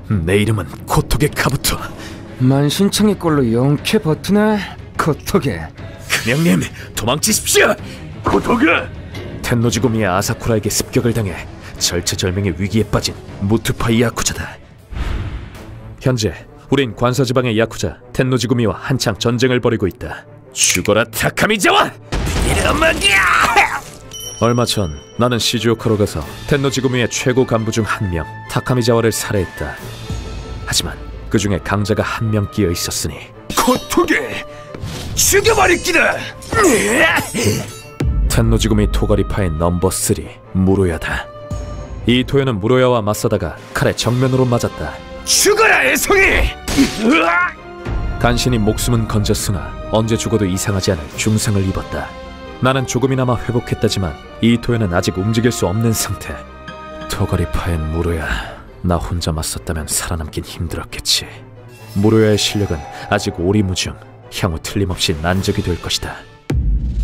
내 이름은 코토게 카부토. 만신창이 꼴로 영케 버티네. 코토게. 금영님, 도망치십시오. 코토게. 텐노지구미의 아사쿠라에게 습격을 당해 절체절명의 위기에 빠진 무투파이 야쿠자다. 현재 우린 관서지방의 야쿠자 텐노지구미와 한창 전쟁을 벌이고 있다. 죽어라 타카미자와! 얼마 전 나는 시즈오카로 가서 텐노지구미의 최고 간부 중 한 명 타카미자와를 살해했다. 하지만 그 중에 강자가 한 명 끼어 있었으니 코토게! 죽여버릴기다! 텐노지구미 토가리파의 넘버 3 무로야다. 이 토요는 무로야와 맞서다가 칼에 정면으로 맞았다. 죽어라 애송이! 간신히 목숨은 건졌으나 언제 죽어도 이상하지 않을 중상을 입었다. 나는 조금이나마 회복했다지만 이 토요는 아직 움직일 수 없는 상태. 토가리파의 무로야, 나 혼자 맞섰다면 살아남긴 힘들었겠지. 무로야의 실력은 아직 오리무중, 향후 틀림없이 난적이 될 것이다.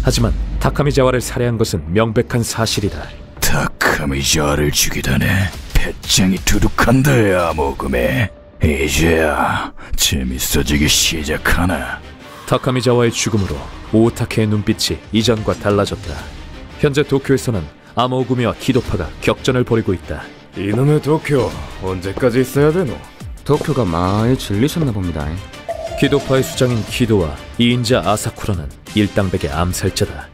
하지만 타카미자와를 살해한 것은 명백한 사실이다. 타카미자와를 죽이다네. 배짱이 두둑한다, 야모금에. 이제야 재밌어지기 시작하나. 타카미자와의 죽음으로 오타케의 눈빛이 이전과 달라졌다. 현재 도쿄에서는 아모구미와 키도파가 격전을 벌이고 있다. 이놈의 도쿄, 언제까지 있어야 되노? 도쿄가 많이 질리셨나 봅니다. 키도파의 수장인 키도와 이인자 아사쿠라는 일당백의 암살자다.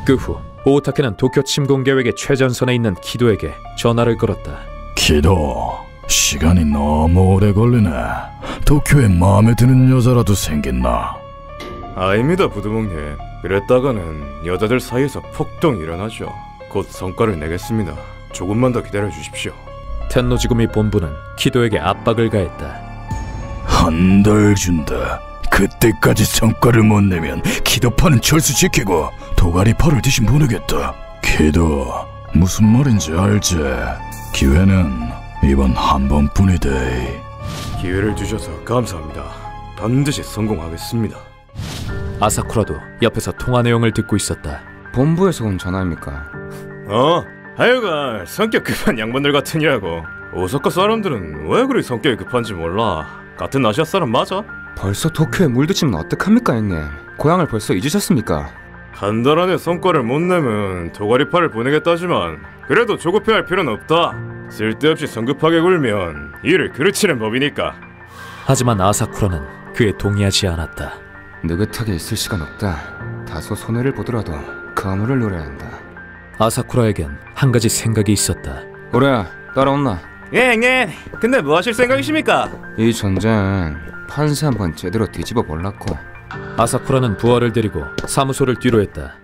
그 후 오타케는 도쿄 침공 계획의 최전선에 있는 키도에게 전화를 걸었다. 키도, 시간이 너무 오래 걸리네. 도쿄에 마음에 드는 여자라도 생겼나? 아닙니다, 부두목님. 그랬다가는 여자들 사이에서 폭동이 일어나죠. 곧 성과를 내겠습니다. 조금만 더 기다려 주십시오. 텐노지구미 본부는 키도에게 압박을 가했다. 한 달 준다. 그때까지 성과를 못 내면 키도파는 철수시키고 도가리파를 대신 보내겠다. 키도, 무슨 말인지 알지? 기회는 이번 한 번뿐이다. 기회를 주셔서 감사합니다. 반드시 성공하겠습니다. 아사쿠라도 옆에서 통화 내용을 듣고 있었다. 본부에서 온 전화입니까? 하여간 성격 급한 양반들 같으냐고. 오사카 사람들은 왜 그리 성격이 급한지 몰라. 같은 아시아 사람 맞아? 벌써 도쿄에 물드시면 어떡합니까, 형님? 고향을 벌써 잊으셨습니까? 한 달 안에 성과를 못 내면 도가리파를 보내겠다지만 그래도 조급해할 필요는 없다. 쓸데없이 성급하게 굴면 일을 그르치는 법이니까. 하지만 아사쿠라는 그에 동의하지 않았다. 느긋하게 있을 시간 없다. 다소 손해를 보더라도 거물을 노려야 한다. 아사쿠라에겐 한 가지 생각이 있었다. 그래, 따라온나? 예, 형님. 근데 뭐 하실 생각이십니까? 이 전쟁 판세 한번 제대로 뒤집어 볼라고. 아사쿠라는 부하를 데리고 사무소를 뒤로 했다.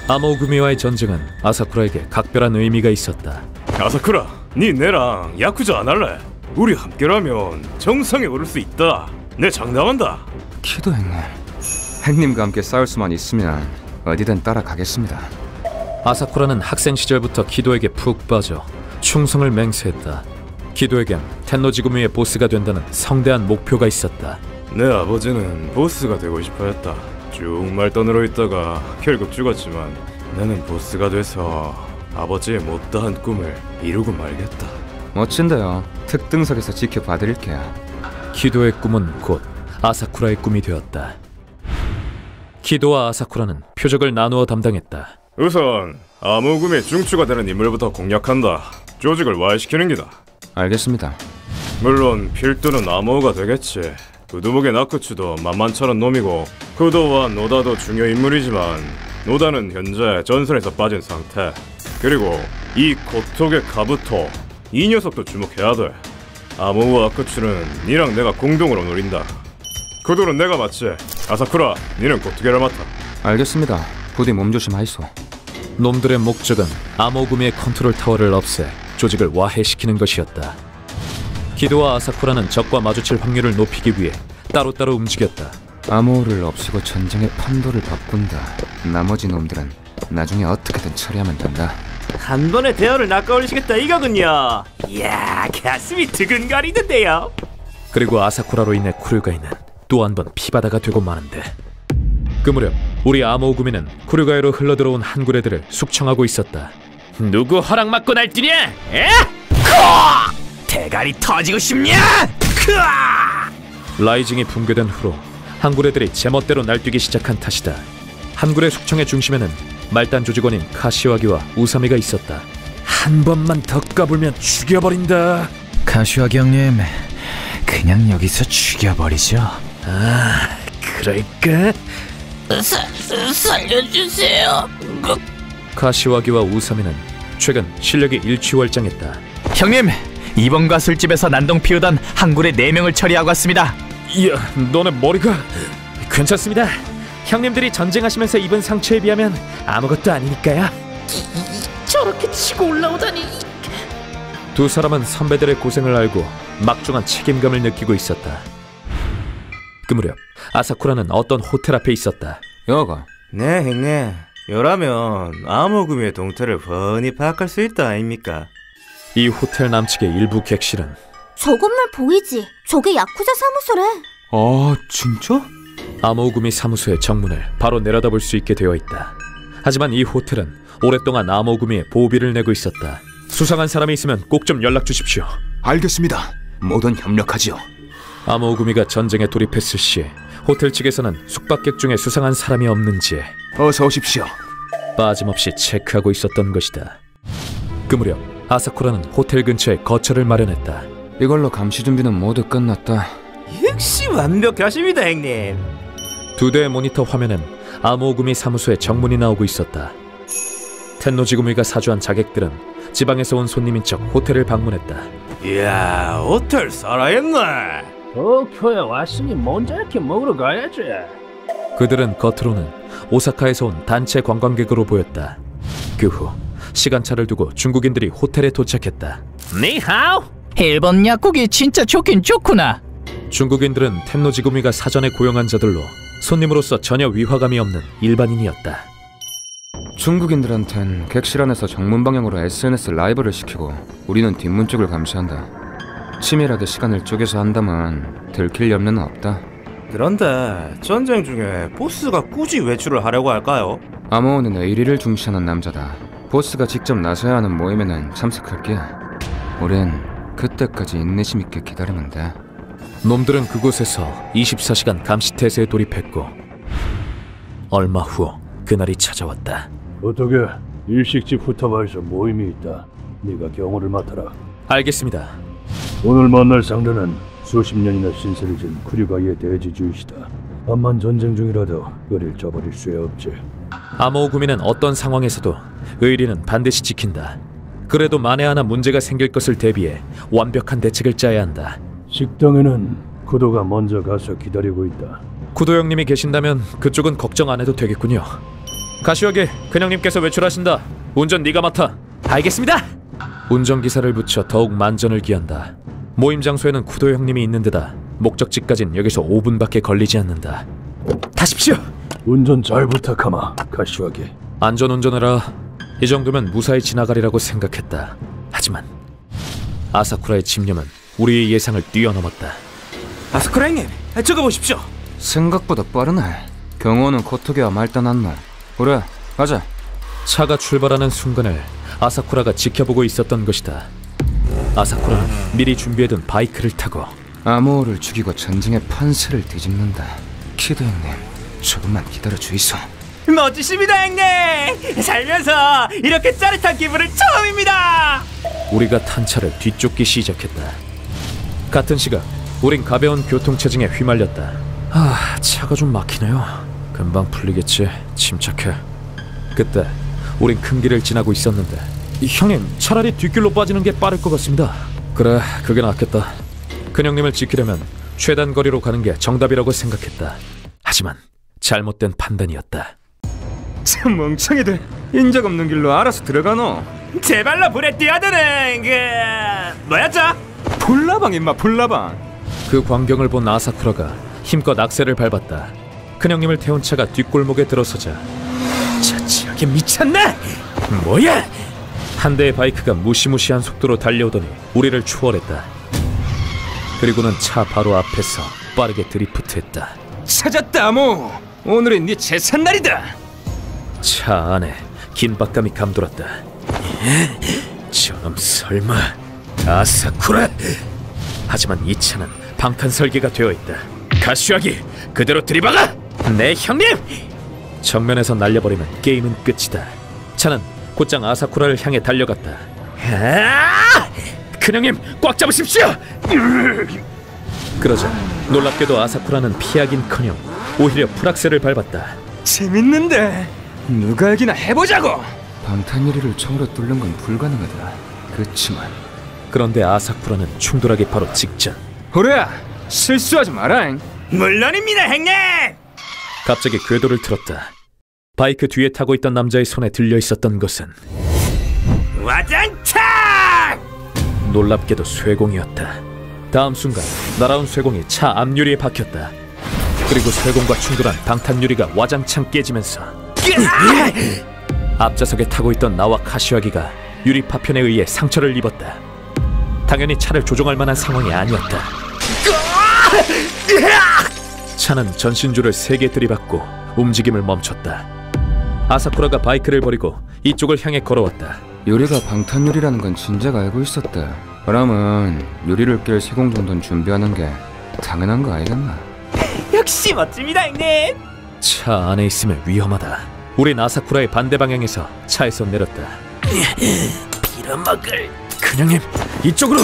아모구미와의 전쟁은 아사쿠라에게 각별한 의미가 있었다. 아사쿠라, 니 내랑 야쿠자 안 할래? 우리 함께라면 정상에 오를 수 있다. 내 장담한다. 키도 형님, 형님과 함께 싸울 수만 있으면 어디든 따라가겠습니다. 아사쿠라는 학생 시절부터 키도에게 푹 빠져 충성을 맹세했다. 키도에겐 텐노지구미의 보스가 된다는 성대한 목표가 있었다. 내 아버지는 보스가 되고 싶어 했다. 쭉 말단으로 있다가 결국 죽었지만 나는 보스가 돼서 아버지의 못다한 꿈을 이루고 말겠다. 멋진데요. 특등석에서 지켜봐드릴게요. 키도의 꿈은 곧 아사쿠라의 꿈이 되었다. 키도와 아사쿠라는 표적을 나누어 담당했다. 우선 아모구미의 중추가 되는 인물부터 공략한다. 조직을 와해시키는 기다. 알겠습니다. 물론 필두는 아모가 되겠지. 부두목의 나쿠츠도 만만찮은 놈이고 쿠도와 노다도 중요 인물이지만 노다는 현재 전선에서 빠진 상태. 그리고 이 코토게 카부토, 이 녀석도 주목해야 돼. 아모와 아쿠츠는 니랑 내가 공동으로 노린다. 쿠도는 내가 맡지. 아사쿠라, 니는 코토게를 맡아. 알겠습니다. 부디 몸조심하이소. 놈들의 목적은 아모구미의 컨트롤 타워를 없애 조직을 와해시키는 것이었다. 키도와 아사쿠라는 적과 마주칠 확률을 높이기 위해 따로따로 움직였다. 아모를 없애고 전쟁의 판도를 바꾼다. 나머지 놈들은 나중에 어떻게든 처리하면 된다. 한 번에 대어를 낚아올리시겠다 이거군요. 이야, 가슴이 두근거리는데요. 그리고 아사쿠라로 인해 쿠류가이는 또 한 번 피바다가 되고 마는데, 그 무렵 우리 아모구미는 쿠류가이로 흘러들어온 한구레들을 숙청하고 있었다. 누구 허락 받고 날뛰냐? 에? 대가리 터지고 싶냐? 라이징이 붕괴된 후로 항구레들이 제멋대로 날뛰기 시작한 탓이다. 항구레 숙청의 중심에는 말단 조직원인 카시와기와 우사미가 있었다. 한 번만 더 까불면 죽여버린다. 카시와기 형님, 그냥 여기서 죽여버리죠. 아, 그럴까? 살려주세요. 카시와기와 우사미는 최근 실력이 일취월장했다. 형님, 이번 가술집에서 난동 피우던 항구레 4명을 처리하고 왔습니다. 이야, 너네 머리가... 괜찮습니다. 형님들이 전쟁하시면서 입은 상처에 비하면 아무것도 아니니까요. 저렇게 치고 올라오다니. 두 사람은 선배들의 고생을 알고 막중한 책임감을 느끼고 있었다. 그 무렵 아사쿠라는 어떤 호텔 앞에 있었다. 여가 네, 형님. 요라면 암호금의 동태를 훤히 파악할 수 있다 아닙니까? 이 호텔 남측의 일부 객실은 저 건물 보이지? 저게 야쿠자 사무소래. 아, 진짜? 암호구미 사무소의 정문을 바로 내려다볼 수 있게 되어 있다. 하지만 이 호텔은 오랫동안 암호구미에 보호비를 내고 있었다. 수상한 사람이 있으면 꼭 좀 연락 주십시오. 알겠습니다. 뭐든 협력하지요. 암호구미가 전쟁에 돌입했을 시 호텔 측에서는 숙박객 중에 수상한 사람이 없는지 어서 오십시오. 빠짐없이 체크하고 있었던 것이다. 그 무렵 아사쿠라는 호텔 근처에 거처를 마련했다. 이걸로 감시 준비는 모두 끝났다. 역시 완벽하십니다, 형님. 2대의 모니터 화면엔 암호구미 사무소의 정문이 나오고 있었다. 텐노지구미가 사주한 자객들은 지방에서 온 손님인 척 호텔을 방문했다. 이야, 호텔 살아있네. 도쿄에 왔으니 먼저 이렇게 먹으러 가야지. 그들은 겉으로는 오사카에서 온 단체 관광객으로 보였다. 그 후 시간차를 두고 중국인들이 호텔에 도착했다. 니하오. 일본 약국이 진짜 좋긴 좋구나. 중국인들은 텐노지구미가 사전에 고용한 자들로 손님으로서 전혀 위화감이 없는 일반인이었다. 중국인들한텐 객실 안에서 정문 방향으로 SNS 라이브를 시키고 우리는 뒷문 쪽을 감시한다. 치밀하게 시간을 쪼개서 한다면 들킬 염려는 없다. 그런데 전쟁 중에 보스가 굳이 외출을 하려고 할까요? 암호는 의리를 중시하는 남자다. 보스가 직접 나서야 하는 모임에는 참석할게. 우린 그때까지 인내심 있게 기다리면 돼. 놈들은 그곳에서 24시간 감시태세에 돌입했고 얼마 후 그날이 찾아왔다. 어떻게 일식집 후타바에서 모임이 있다. 네가 경호를 맡아라. 알겠습니다. 오늘 만날 상대는 수십 년이나 신세를 진 쿠류가이의 대지주이시다. 암만 전쟁 중이라도 그를 저버릴 수 없지. 암호구미는 어떤 상황에서도 의리는 반드시 지킨다. 그래도 만에 하나 문제가 생길 것을 대비해 완벽한 대책을 짜야 한다. 식당에는 구도가 먼저 가서 기다리고 있다. 구도 형님이 계신다면 그쪽은 걱정 안 해도 되겠군요. 가시오기, 큰형님께서 외출하신다. 운전 네가 맡아. 알겠습니다. 운전기사를 붙여 더욱 만전을 기한다. 모임 장소에는 구도 형님이 있는 데다 목적지까진 여기서 5분밖에 걸리지 않는다. 타십시오. 운전 잘 부탁하마, 가시와기. 안전운전해라. 이 정도면 무사히 지나가리라고 생각했다. 하지만 아사쿠라의 집념은 우리의 예상을 뛰어넘었다. 아사쿠라 형님, 저거 보십시오. 생각보다 빠르네. 경호는 코토게와 말단 안노. 그래, 가자. 차가 출발하는 순간을 아사쿠라가 지켜보고 있었던 것이다. 아사쿠라는 미리 준비해둔 바이크를 타고 암호를 죽이고 전쟁의 판세를 뒤집는다. 키드 형님, 조금만 기다려 주이소. 멋지십니다, 형님. 살면서 이렇게 짜릿한 기분은 처음입니다. 우리가 탄 차를 뒤쫓기 시작했다. 같은 시각 우린 가벼운 교통체증에 휘말렸다. 차가 좀 막히네요. 금방 풀리겠지. 침착해. 그때 우린 큰 길을 지나고 있었는데 형님, 차라리 뒷길로 빠지는 게 빠를 것 같습니다. 그래, 그게 낫겠다. 큰형님을 지키려면 최단 거리로 가는 게 정답이라고 생각했다. 하지만 잘못된 판단이었다. 참 멍청이들, 인적 없는 길로 알아서 들어가노. 제발로 불에 뛰어드는 뭐였죠? 불나방 임마, 불나방. 그 광경을 본 아사쿠라가 힘껏 악셀을 밟았다. 큰형님을 태운 차가 뒷골목에 들어서자 자치하게 미쳤나? 뭐야? 한 대의 바이크가 무시무시한 속도로 달려오더니 우리를 추월했다. 그리고는 차 바로 앞에서 빠르게 드리프트했다. 찾았다, 암호. 오늘은 네 재산날이다. 차 안에 긴박감이 감돌았다. 저놈 설마... 아사쿠라! 하지만 이 차는 방탄 설계가 되어 있다. 가시화기 그대로 들이박아! 네 형님! 정면에서 날려버리면 게임은 끝이다. 차는 곧장 아사쿠라를 향해 달려갔다. 큰형님 꽉 잡으십시오! 그러자 놀랍게도 아사쿠라는 피하긴커녕 오히려 풀악셀을 밟았다. 재밌는데 누가 이기나 해보자고. 방탄 유리를 총으로 뚫는 건 불가능하다. 그렇지만 그런데 아사쿠라는 충돌하기 바로 직전 호레야 실수하지 마라잉. 물론입니다, 형님. 갑자기 궤도를 틀었다. 바이크 뒤에 타고 있던 남자의 손에 들려 있었던 것은 와장창! 놀랍게도 쇠공이었다. 다음 순간 날아온 쇠공이 차 앞유리에 박혔다. 그리고 쇠공과 충돌한 방탄 유리가 와장창 깨지면서 앞좌석에 타고 있던 나와 카시와기가 유리 파편에 의해 상처를 입었다. 당연히 차를 조종할 만한 상황이 아니었다. 차는 전신줄을 3개 들이받고 움직임을 멈췄다. 아사쿠라가 바이크를 버리고 이쪽을 향해 걸어왔다. 유리가 방탄 유리라는 건 진작 알고 있었다. 그러면 유리를 깰 세공 정도는 준비하는 게 당연한 거 아니겠나? 역시 멋집니다, 형님. 차 안에 있으면 위험하다. 우린 아사쿠라의 반대 방향에서 차에서 내렸다. 빌어먹을. 큰형님 이쪽으로.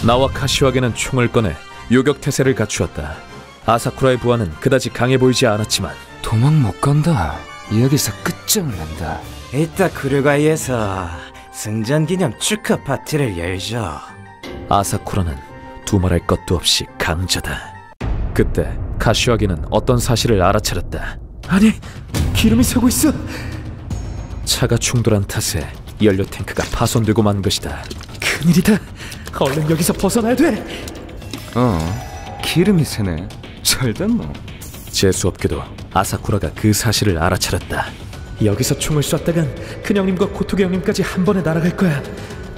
나와 카시와게는 총을 꺼내 요격태세를 갖추었다. 아사쿠라의 부하는 그다지 강해 보이지 않았지만 도망 못 간다. 여기서 끝장을 낸다. 이따 구르가이에서 승전기념 축하 파티를 열죠. 아사쿠라는 두말할 것도 없이 강자다. 그때 카시와기는 어떤 사실을 알아차렸다. 아니, 기름이 새고 있어. 차가 충돌한 탓에 연료 탱크가 파손되고 만 것이다. 큰일이다. 얼른 여기서 벗어나야 돼. 기름이 새네. 잘됐노. 재수없게도 아사쿠라가 그 사실을 알아차렸다. 여기서 총을 쐈다간 큰형님과 고토기 형님까지 한 번에 날아갈 거야.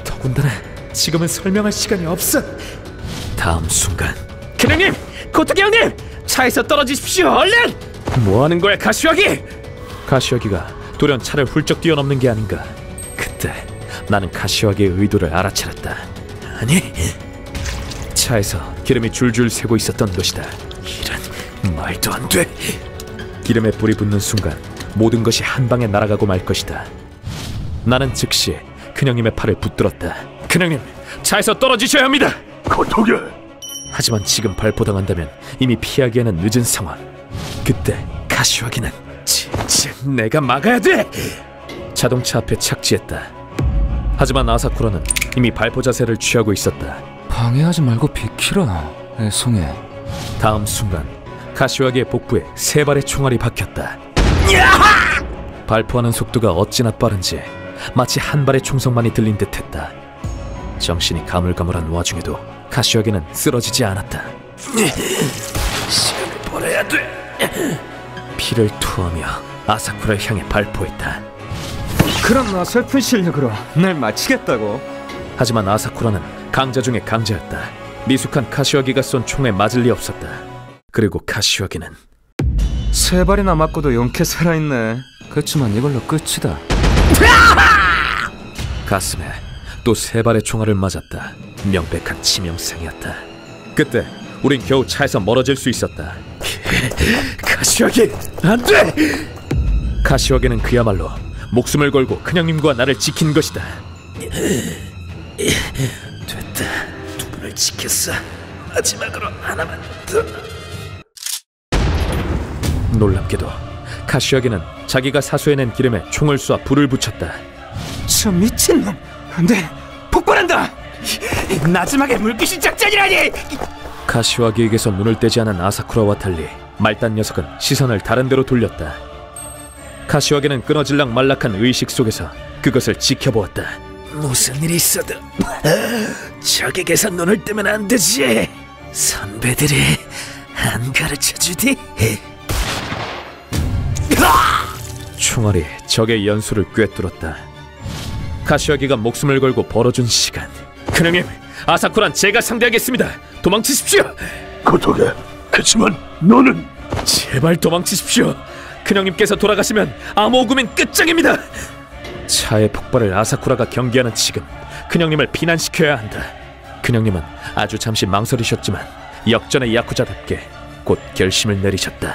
더군다나 지금은 설명할 시간이 없어. 다음 순간 큰형님! 고토기 형님! 차에서 떨어지십시오! 얼른! 뭐하는 거야 가시화기! 가시화기가 돌연 차를 훌쩍 뛰어넘는 게 아닌가. 그때 나는 가시화기의 의도를 알아차렸다. 아니, 차에서 기름이 줄줄 새고 있었던 것이다. 이런, 말도 안 돼. 기름에 불이 붙는 순간 모든 것이 한 방에 날아가고 말 것이다. 나는 즉시 큰형님의 팔을 붙들었다. 큰형님, 차에서 떨어지셔야 합니다. 고토기! 하지만 지금 발포당한다면 이미 피하기에는 늦은 상황. 그때 가시화기는 진짜 내가 막아야 돼. 자동차 앞에 착지했다. 하지만 아사쿠라는 이미 발포 자세를 취하고 있었다. 방해하지 말고 비키라, 애송해. 다음 순간 가시화기의 복부에 3발의 총알이 박혔다. 발포하는 속도가 어찌나 빠른지 마치 한 발의 총성만이 들린 듯했다. 정신이 가물가물한 와중에도 가시화기는 쓰러지지 않았다. 시간을 벌어야 돼. 피를 토하며 아사쿠라를 향해 발포했다. 그럼 어설픈 실력으로 날 마치겠다고? 하지만 아사쿠라는 강자 중에 강자였다. 미숙한 카시와기가 쏜 총에 맞을 리 없었다. 그리고 카시와기는 3발이나 맞고도 용케 살아있네. 그렇지만 이걸로 끝이다. 가슴에 또 3발의 총알을 맞았다. 명백한 치명상이었다. 그때 우린 겨우 차에서 멀어질 수 있었다. 카시와기, 안 돼! 카시와기는 그야말로 목숨을 걸고 큰형님과 나를 지킨 것이다. 됐다. 2분을 지켰어. 마지막으로 하나만 더. 놀랍게도 카시와기는 자기가 사수해낸 기름에 총을 쏴 불을 붙였다. 저 미친놈! 안돼! 폭발한다! 마지막에 물귀신 작전이라니! 카시와기에게서 눈을 떼지 않은 아사쿠라와 달리 말단 녀석은 시선을 다른 데로 돌렸다. 카시와기는 끊어질락 말락한 의식 속에서 그것을 지켜보았다. 무슨 일이 있어도 적에게서 눈을 뜨면 안 되지. 선배들이 안 가르쳐주디? 총알이 적의 연수를 꿰뚫었다. 카시와기가 목숨을 걸고 벌어준 시간. 큰형님, 아사쿠란 제가 상대하겠습니다. 도망치십시오. 고토기, 그치만 너는... 제발 도망치십시오. 큰형님께서 돌아가시면 암호구민 끝장입니다. 차의 폭발을 아사쿠라가 경계하는 지금 큰형님을 피난시켜야 한다. 큰형님은 아주 잠시 망설이셨지만 역전의 야쿠자답게 곧 결심을 내리셨다.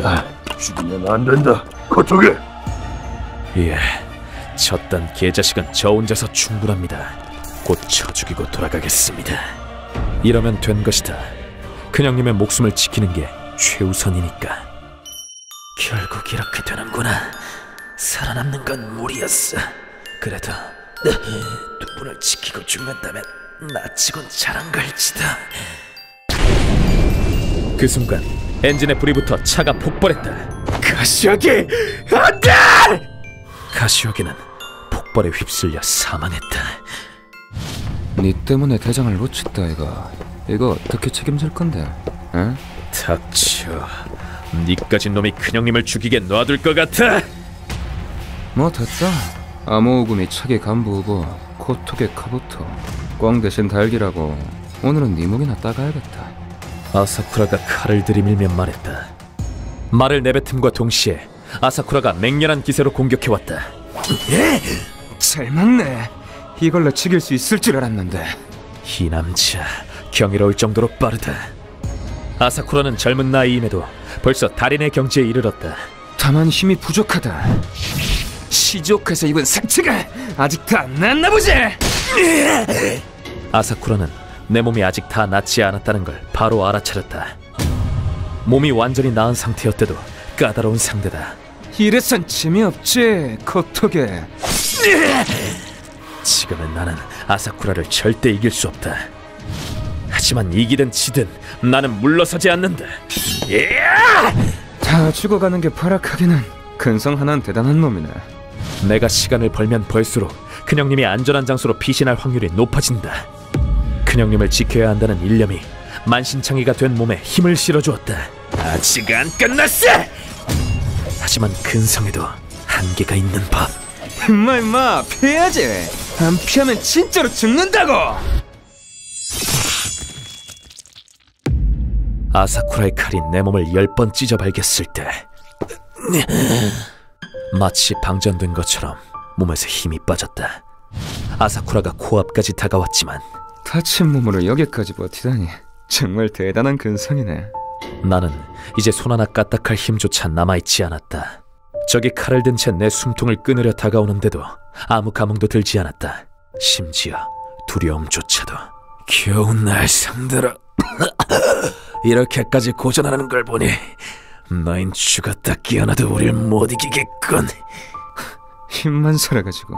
자, 죽이면 안 된다. 그쪽에. 예, 쳤던 개자식은 저 혼자서 충분합니다. 곧 쳐 죽이고 돌아가겠습니다. 이러면 된 것이다. 큰형님의 목숨을 지키는 게 최우선이니까. 결국 이렇게 되는구나. 살아남는 건 무리였어. 그래도 두 분을 지키고 죽는다면 나 치곤 잘한 걸지다. 그 순간 엔진에 불이 붙어 차가 폭발했다. 가시오기! 안돼! 가시오기는 폭발에 휩쓸려 사망했다. 니 때문에 대장을 놓쳤다 이거 어떻게 책임질 건데? 응? 닥쳐. 니까진 놈이 큰형님을 죽이게 놔둘 것 같아? 뭐 됐다. 암호우금이 차기 간부고 코톡의 카부토 꽝 대신 달기라고 오늘은 니 목이나 따가야겠다. 아사쿠라가 칼을 들이밀며 말했다. 말을 내뱉음과 동시에 아사쿠라가 맹렬한 기세로 공격해왔다. 잘 막네. 이걸로 죽일 수 있을 줄 알았는데. 이 남자 경이로울 정도로 빠르다. 아사쿠라는 젊은 나이임에도 벌써 달인의 경지에 이르렀다. 다만 힘이 부족하다. 시조카에서 입은 상처가 아직 다 안 났나 보지? 아사쿠라는 내 몸이 아직 다 낫지 않았다는 걸 바로 알아차렸다. 몸이 완전히 나은 상태였대도 까다로운 상대다. 이래선 재미없지, 코토게. 지금은 나는 아사쿠라를 절대 이길 수 없다. 하지만 이기든 지든 나는 물러서지 않는다. 다 죽어가는 게 발악하기는 근성 하나는 대단한 놈이네. 내가 시간을 벌면 벌수록 큰형님이 안전한 장소로 피신할 확률이 높아진다. 큰형님을 지켜야 한다는 일념이 만신창이가 된 몸에 힘을 실어주었다. 아직 안 끝났어! 하지만 근성에도 한계가 있는 법. 임마 피해야지. 안 피하면 진짜로 죽는다고. 아사쿠라의 칼이 내 몸을 10번 찢어발겼을 때 마치 방전된 것처럼 몸에서 힘이 빠졌다. 아사쿠라가 코앞까지 다가왔지만 다친 몸으로 여기까지 버티다니 정말 대단한 근성이네. 나는 이제 손 하나 까딱할 힘조차 남아있지 않았다. 적이 칼을 든 채 내 숨통을 끊으려 다가오는데도 아무 감흥도 들지 않았다. 심지어 두려움조차도. 겨우 날 상대로 이렇게까지 고전하는 걸 보니 너흰 죽었다 깨어나도 우릴 못 이기겠군. 힘만 살아가지고.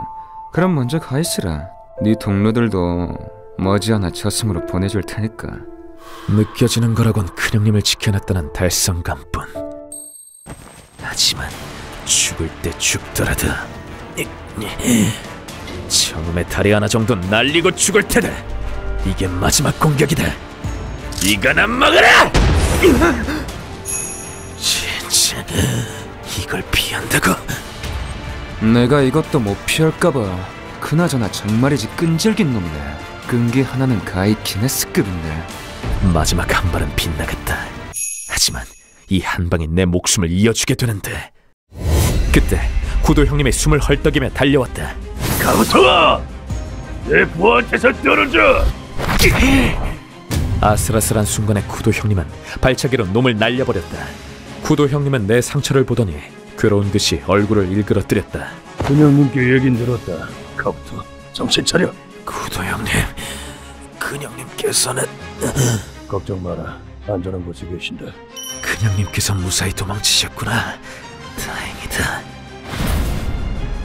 그럼 먼저 가 있으라. 네 동료들도 머지않아 저승으로 보내줄 테니까. 느껴지는 거라곤 큰형님을 지켜냈다는 달성감뿐. 하지만 죽을 때 죽더라도 처음에 다리 하나 정도 날리고 죽을 테다. 이게 마지막 공격이다. 이거나 먹어라! 진짜 이걸 피한다고? 내가 이것도 못 피할까봐. 그나저나 정말이지 끈질긴 놈이네. 끈기 하나는 가히 기네스급인데. 마지막 한 발은 빗나갔다. 하지만 이 한 방이 내 목숨을 이어주게 되는데. 그때 구도 형님이 숨을 헐떡이며 달려왔다. 가부토! 내 부하한테서 떨어져! 아슬아슬한 순간에 구도 형님은 발차기로 놈을 날려버렸다. 구도 형님은 내 상처를 보더니 괴로운 듯이 얼굴을 일그러뜨렸다. 근형님께 얘긴 들었다. 가부토, 정신 차려. 구도 형님, 큰형님께서는... 걱정 마라. 안전한 곳에 계신다. 큰형님께서 무사히 도망치셨구나. 다행이다.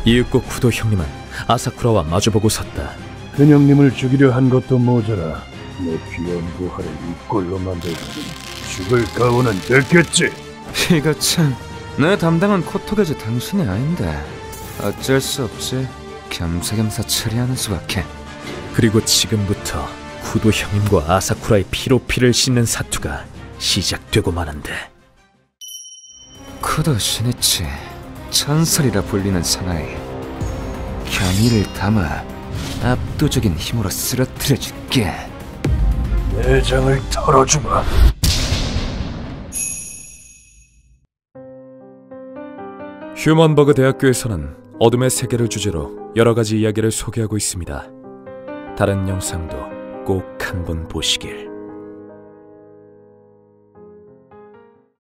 이윽고 구도 형님은 아사쿠라와 마주보고 섰다. 근형님을 죽이려 한 것도 모자라 내 귀여운 부하를 이 꼴로 만들고 죽을 각오는 됐겠지. 이거 참, 내 담당은 코토게지 당신이 아닌데 어쩔 수 없지. 겸사겸사 처리하는 수밖에. 그리고 지금부터 구도 형님과 아사쿠라의 피로 피를 씻는 사투가 시작되고 마는데. 쿠도 시니치, 전설이라 불리는 사나이. 경의를 담아 압도적인 힘으로 쓰러뜨려줄게. 내장을 털어주마. 휴먼버그 대학교에서는 어둠의 세계를 주제로 여러 가지 이야기를 소개하고 있습니다. 다른 영상도 꼭 한번 보시길.